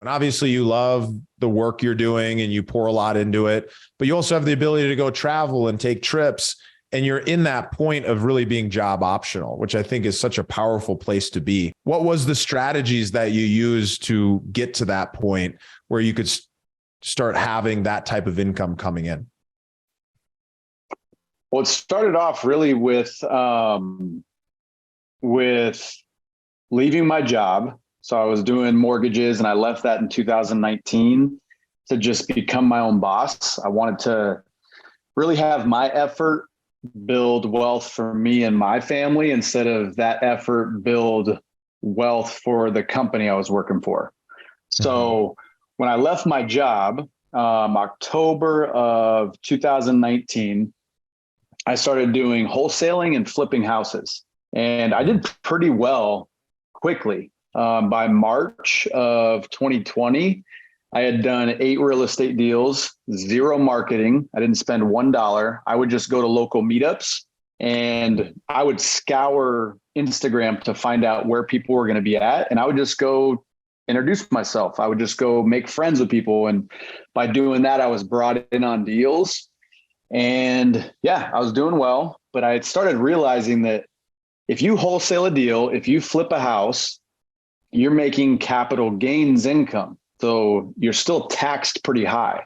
And obviously you love the work you're doing and you pour a lot into it, but you also have the ability to go travel and take trips. And you're in that point of really being job optional, which I think is such a powerful place to be. What was the strategies that you used to get to that point where you could start having that type of income coming in? Well, it started off really with leaving my job. So I was doing mortgages and I left that in 2019 to just become my own boss. I wanted to really have my effort build wealth for me and my family instead of that effort build wealth for the company I was working for. So when I left my job, October of 2019, I started doing wholesaling and flipping houses. And I did pretty well quickly. By March of 2020, I had done 8 real estate deals, 0 marketing. I didn't spend $1. I would just go to local meetups and I would scour Instagram to find out where people were going to be at. And I would just go introduce myself. I would just go make friends with people. And by doing that, I was brought in on deals. And yeah, I was doing well, but I had started realizing that if you wholesale a deal, if you flip a house, you're making capital gains income. So you're still taxed pretty high.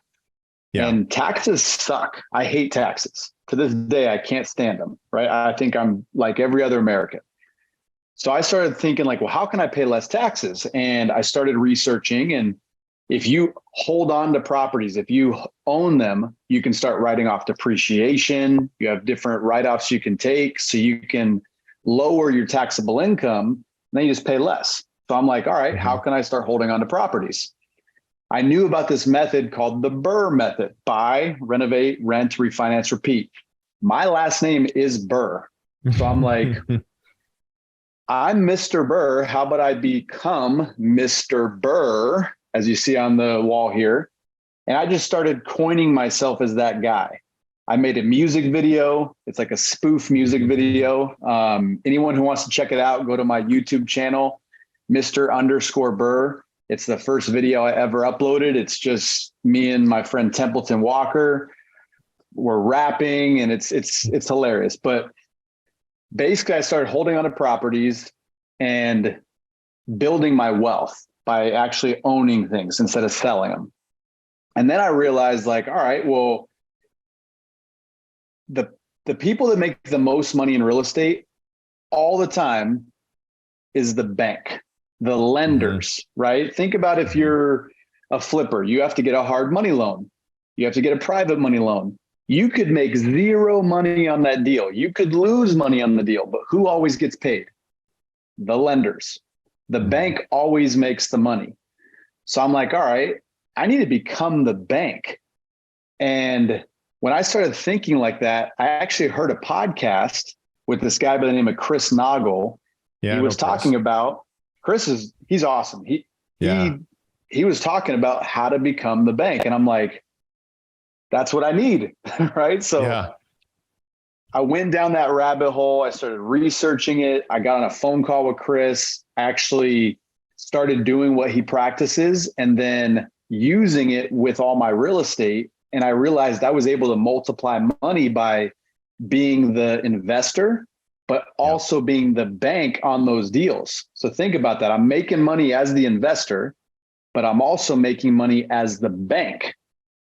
Yeah. And taxes suck. I hate taxes. To this day, I can't stand them, right? I think I'm like every other American. So I started thinking like, well, how can I pay less taxes? And I started researching. And if you hold on to properties, if you own them, you can start writing off depreciation. You have different write-offs you can take so you can lower your taxable income. And then you just pay less. So I'm like, all right, how can I start holding on to properties? I knew about this method called the Burr method: buy, renovate, rent, refinance, repeat. My last name is Burr. So I'm like, I'm Mr. Burr. How about I become Mr. Burr, as you see on the wall here? And I just started coining myself as that guy. I made a music video. It's like a spoof music video. Anyone who wants to check it out, go to my YouTube channel, Mr._Burr. It's the first video I ever uploaded. It's just me and my friend Templeton Walker. We're rapping and it's hilarious. But basically I started holding on to properties and building my wealth by actually owning things instead of selling them. And then I realized like, all right, well, the people that make the most money in real estate all the time is the bank. The lenders, right? Think about if you're a flipper, you have to get a hard money loan. You have to get a private money loan. You could make 0 money on that deal. You could lose money on the deal, but who always gets paid? The lenders. The bank always makes the money. So I'm like, all right, I need to become the bank. And when I started thinking like that, I actually heard a podcast with this guy by the name of Chris Noggle. He was talking about he's awesome. He was talking about how to become the bank. And I'm like, that's what I need. Right. So I went down that rabbit hole. I started researching it. I got on a phone call with Chris, actually started doing what he practices and then using it with all my real estate. And I realized I was able to multiply money by being the investor, but also being the bank on those deals. So think about that. I'm making money as the investor, but I'm also making money as the bank.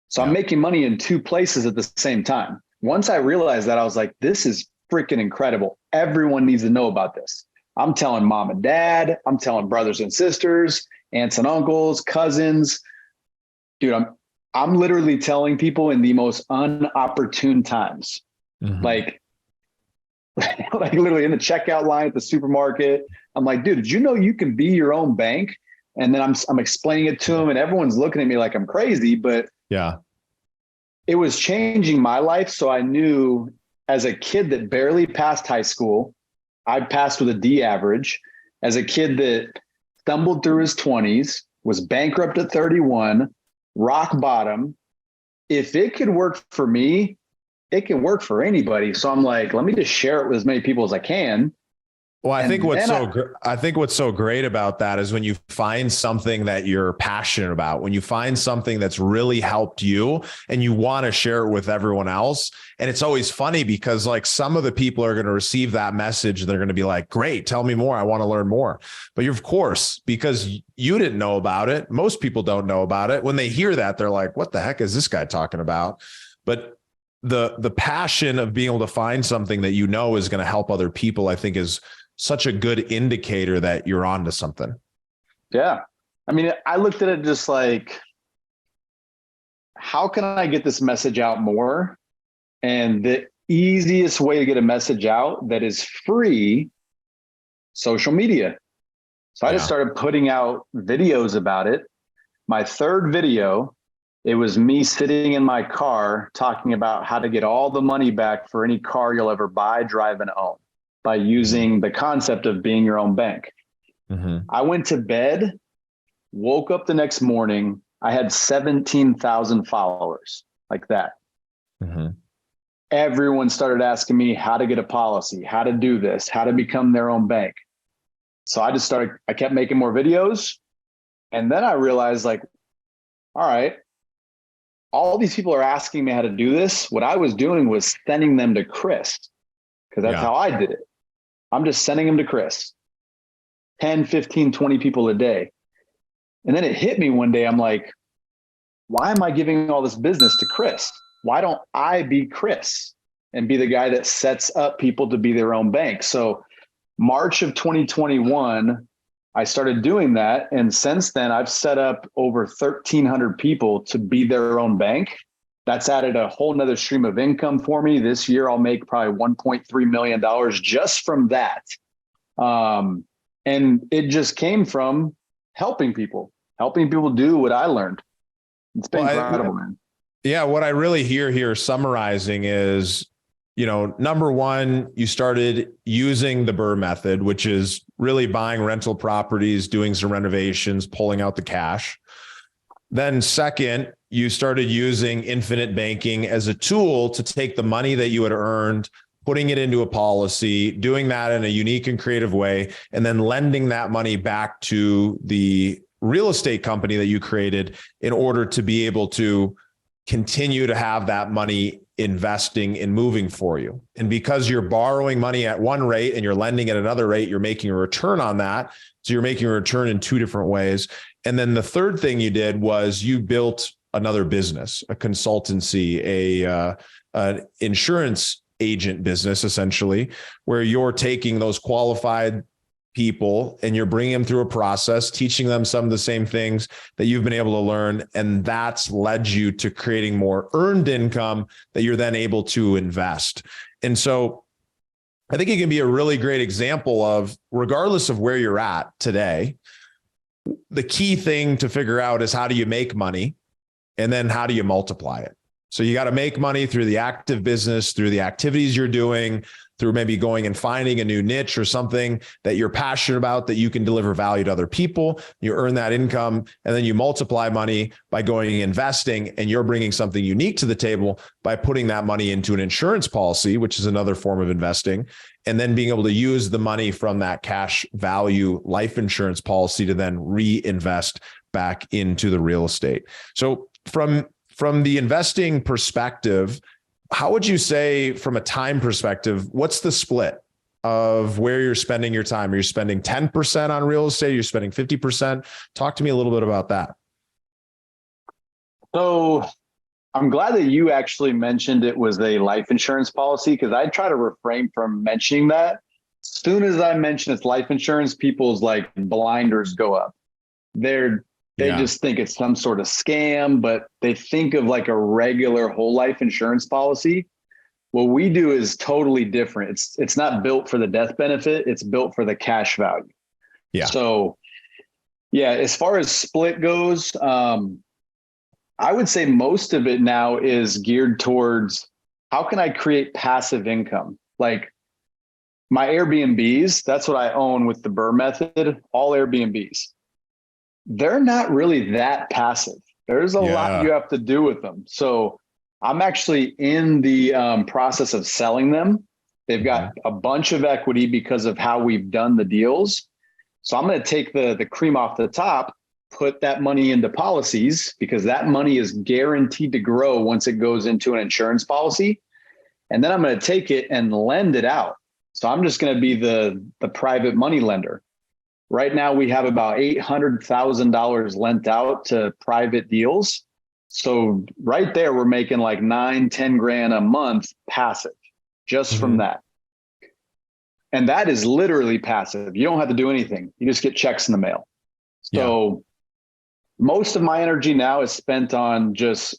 So I'm making money in 2 places at the same time. Once I realized that, I was like, this is freaking incredible. Everyone needs to know about this. I'm telling mom and dad, I'm telling brothers and sisters, aunts and uncles, cousins. Dude, I'm literally telling people in the most unopportune times. Like literally in the checkout line at the supermarket. I'm like, dude, did you know you can be your own bank? And then I'm explaining it to them and everyone's looking at me like I'm crazy, but it was changing my life. So I knew as a kid that barely passed high school, I passed with a D average. As a kid that stumbled through his 20s, was bankrupt at 31, rock bottom. If it could work for me, it can work for anybody. So I'm like, let me just share it with as many people as I can. Well, And then I think what's so great about that is when you find something that you're passionate about, when you find something that's really helped you and you want to share it with everyone else. And it's always funny because like some of the people are going to receive that message and they're going to be like, great, tell me more. I want to learn more. But of course, because you didn't know about it, most people don't know about it. When they hear that, they're like, what the heck is this guy talking about? But the passion of being able to find something that you know is going to help other people, I think is such a good indicator that you're onto something. yeah, I mean, I looked at it just like, how can I get this message out more? And the easiest way to get a message out that is free, social media. So I just started putting out videos about it. My third video, it was me sitting in my car talking about how to get all the money back for any car you'll ever buy, drive, and own by using the concept of being your own bank. I went to bed, woke up the next morning, I had 17,000 followers like that. Everyone started asking me how to get a policy, how to do this, how to become their own bank. So I kept making more videos. And then I realized like, all right, all these people are asking me how to do this. What I was doing was sending them to Chris, because that's how I did it. I'm just sending them to Chris, 10, 15, 20 people a day. And then it hit me one day. I'm like, why am I giving all this business to Chris? Why don't I be Chris and be the guy that sets up people to be their own bank? So March of 2021, I started doing that. And since then, I've set up over 1,300 people to be their own bank. That's added a whole nother stream of income for me. This year, I'll make probably $1.3 million just from that. And it just came from helping people do what I learned. It's been incredible, man. Yeah. What I really hear here summarizing is, number one, you started using the Burr method, which is really buying rental properties, doing some renovations, pulling out the cash. Then second, you started using infinite banking as a tool to take the money that you had earned, putting it into a policy, doing that in a unique and creative way, and then lending that money back to the real estate company that you created in order to be able to continue to have that money investing and moving for you. And because you're borrowing money at one rate and you're lending at another rate, you're making a return on that. So you're making a return in two different ways. And then the third thing you did was you built another business, a consultancy, an insurance agent business, essentially, where you're taking those qualified people and you're bringing them through a process, teaching them some of the same things that you've been able to learn. And that's led you to creating more earned income that you're then able to invest. And so I think it can be a really great example of, regardless of where you're at today, the key thing to figure out is how do you make money and then how do you multiply it? So you got to make money through the active business, through the activities you're doing, through maybe going and finding a new niche or something that you're passionate about that you can deliver value to other people. You earn that income and then you multiply money by going and investing, and you're bringing something unique to the table by putting that money into an insurance policy, which is another form of investing, and then being able to use the money from that cash value life insurance policy to then reinvest back into the real estate. So from the investing perspective, how would you say, from a time perspective, what's the split of where you're spending your time? Are you spending 10% on real estate? You're spending 50%? Talk to me a little bit about that. So I'm glad that you actually mentioned it was a life insurance policy, because I try to refrain from mentioning that. As soon as I mention it's life insurance, people's like blinders go up. They just think it's some sort of scam, but they think of like a regular whole life insurance policy. What we do is totally different. It's not built for the death benefit. It's built for the cash value. Yeah. So yeah, as far as split goes, I would say most of it now is geared towards how can I create passive income? Like my Airbnbs, that's what I own with the Burr method, all Airbnbs. They're not really that passive. There's a lot you have to do with them. So I'm actually in the process of selling them. They've got a bunch of equity because of how we've done the deals. So I'm going to take the cream off the top, put that money into policies because that money is guaranteed to grow once it goes into an insurance policy. And then I'm going to take it and lend it out. So I'm just going to be the private money lender. Right now, we have about $800,000 lent out to private deals. So right there, we're making like 9-10 grand a month passive just from that. And that is literally passive. You don't have to do anything. You just get checks in the mail. So most of my energy now is spent on just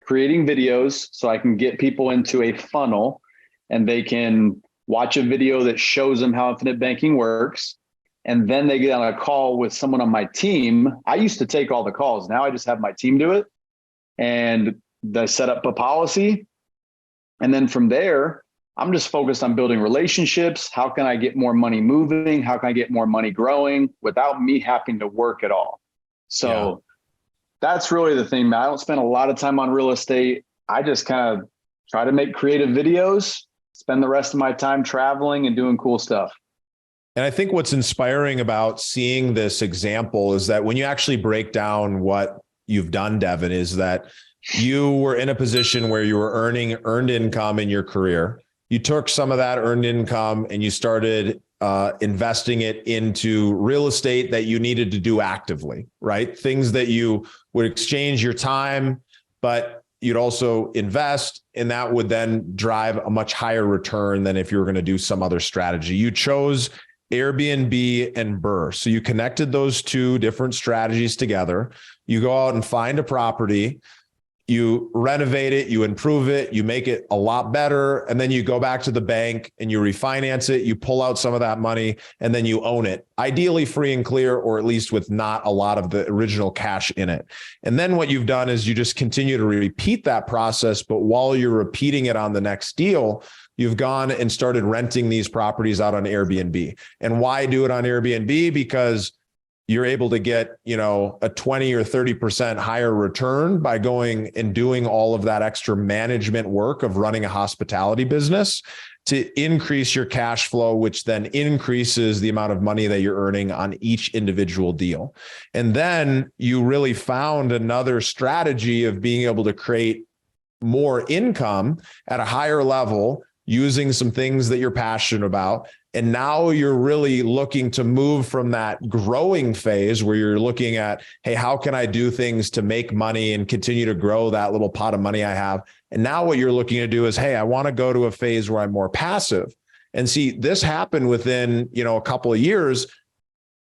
creating videos so I can get people into a funnel and they can watch a video that shows them how infinite banking works. And then they get on a call with someone on my team. I used to take all the calls. Now I just have my team do it. And they set up a policy. And then from there, I'm just focused on building relationships. How can I get more money moving? How can I get more money growing without me having to work at all? So that's really the thing. I don't spend a lot of time on real estate. I just kind of try to make creative videos, spend the rest of my time traveling and doing cool stuff. And I think what's inspiring about seeing this example is that when you actually break down what you've done, Devin, is that you were in a position where you were earning earned income in your career. You took some of that earned income and you started investing it into real estate that you needed to do actively, right? Things that you would exchange your time, but you'd also invest, and that would then drive a much higher return than if you were going to do some other strategy. You chose Airbnb and Burr. So you connected those two different strategies together. You go out and find a property, you renovate it, you improve it, you make it a lot better. And then you go back to the bank and you refinance it, you pull out some of that money, and then you own it, ideally free and clear, or at least with not a lot of the original cash in it. And then what you've done is you just continue to repeat that process. But while you're repeating it on the next deal, you've gone and started renting these properties out on Airbnb. And why do it on Airbnb? Because you're able to get, a 20 or 30% higher return by going and doing all of that extra management work of running a hospitality business to increase your cash flow, which then increases the amount of money that you're earning on each individual deal. And then you really found another strategy of being able to create more income at a higher level using some things that you're passionate about. And now you're really looking to move from that growing phase where you're looking at, hey, how can I do things to make money and continue to grow that little pot of money I have? And now what you're looking to do is, hey, I want to go to a phase where I'm more passive. And see, this happened within, a couple of years,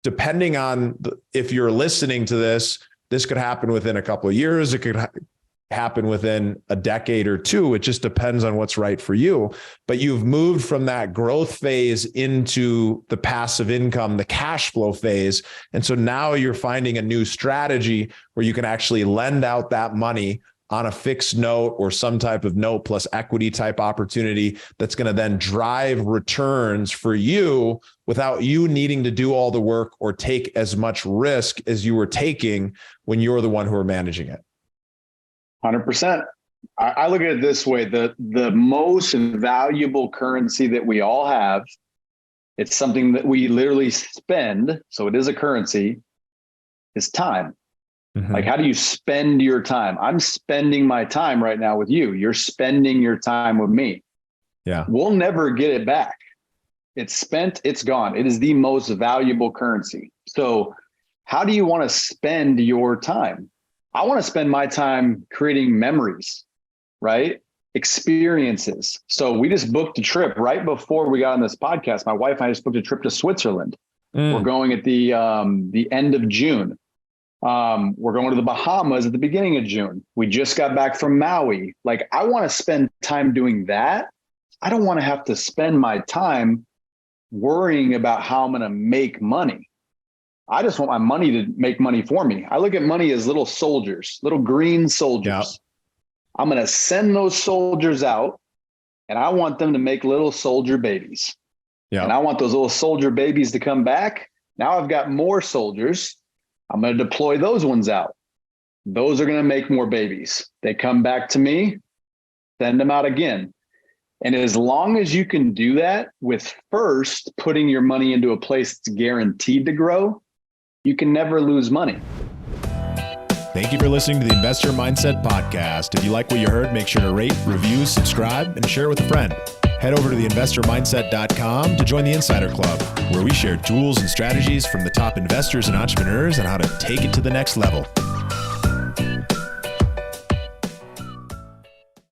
depending on if you're listening to this could happen within a couple of years. It could happen within a decade or two. It just depends on what's right for you. But you've moved from that growth phase into the passive income, the cash flow phase. And so now you're finding a new strategy where you can actually lend out that money on a fixed note or some type of note plus equity type opportunity that's going to then drive returns for you without you needing to do all the work or take as much risk as you were taking when you're the one who are managing it. 100%. I look at it this way. The most valuable currency that we all have, it's something that we literally spend, so it is a currency, is time. Mm-hmm. Like, how do you spend your time? I'm spending my time right now with you. You're spending your time with me. Yeah. We'll never get it back. It's spent, it's gone. It is the most valuable currency. So how do you want to spend your time? I want to spend my time creating memories, right? Experiences. So we just booked a trip right before we got on this podcast. My wife and I just booked a trip to Switzerland. We're going at the end of June. We're going to the Bahamas at the beginning of June. We just got back from Maui. Like, I want to spend time doing that. I don't want to have to spend my time worrying about how I'm going to make money. I just want my money to make money for me. I look at money as little soldiers, little green soldiers. Yep. I'm going to send those soldiers out, and I want them to make little soldier babies. Yep. And I want those little soldier babies to come back. Now I've got more soldiers. I'm going to deploy those ones out. Those are going to make more babies. They come back to me, send them out again. And as long as you can do that with first putting your money into a place that's guaranteed to grow, you can never lose money. Thank you for listening to the Investor Mindset Podcast. If you like what you heard, make sure to rate, review, subscribe, and share it with a friend. Head over to theinvestormindset.com to join the Insider Club, where we share tools and strategies from the top investors and entrepreneurs on how to take it to the next level.